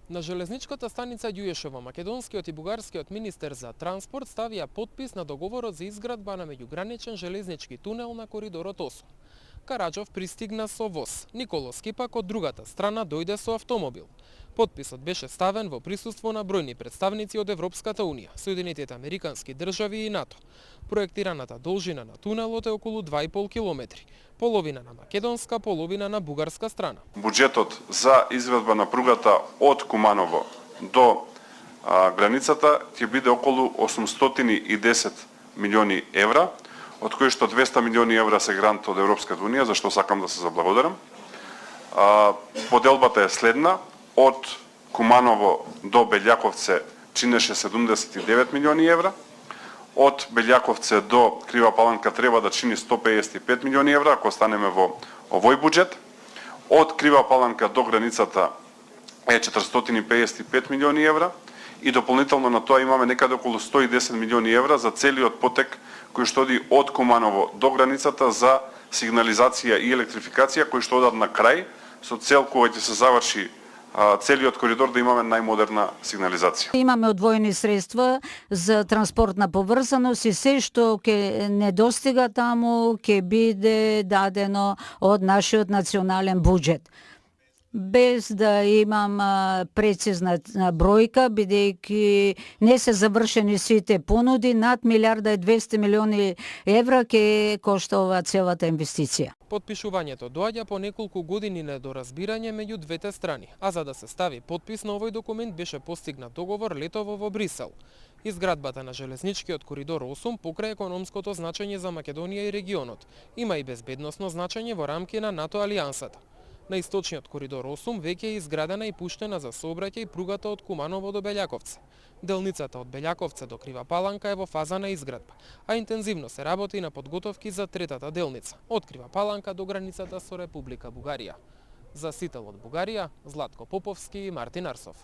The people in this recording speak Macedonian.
На железничката станица Ѓуешево, македонскиот и бугарскиот министер за транспорт ставија подпис на договорот за изградба на меѓуграничен железнички тунел на коридорот 8. Караџов пристигна со воз, Николовски пак од другата страна дојде со автомобил. Подписот беше ставен во присуство на бројни представници од Европската Унија, Соединетите Американски држави и НАТО. Проектираната должина на тунелот е околу 2,5 километри, половина на македонска, половина на бугарска страна. Буџетот за изградба на пругата од Куманово до границата ќе биде околу 810 милиони евра, од кои што 200 милиони евра се грант од Европската Унија, за што сакам да се заблагодарам. Поделбата е следна: од Куманово до Белјаковце чинеше 79 милиони евра, од Белјаковце до Крива Паланка треба да чини 155 милиони евра, ако останеме во овој буџет. Од Крива Паланка до границата е 455 милиони евра и дополнително на тоа имаме некаде околу 110 милиони евра за целиот потек кој што оди од Куманово до границата за сигнализација и електрификација, кои што одат на крај, со цел кога ќе се заврши целиот коридор да имаме најмодерна сигнализација. Имаме одвоени средства за транспортна поврзаност и се што ќе недостига таму ќе биде дадено од нашиот национален буџет. Без да имам прецизна бројка, бидејќи не се завршени сите понуди, над 1,2 милиони евра ќе коштува целата инвестиција. Подпишувањето доаѓа по неколку години недоразбирање меѓу двете страни, а за да се стави подпис на овој документ беше постигнат договор летово во Брисел. Изградбата на железничкиот коридор 8 покрај економското значење за Македонија и регионот, има и безбедносно значење во рамки на НАТО алијансата. На источниот коридор 8 веќе е изградена и пуштена за сообраќај пругата од Куманово до Белјаковце. Делницата од Белјаковце до Крива Паланка е во фаза на изградба, а интензивно се работи на подготовки за третата делница, од Крива Паланка до границата со Република Бугарија. За Сител од Бугарија, Златко Поповски и Мартин Арсов.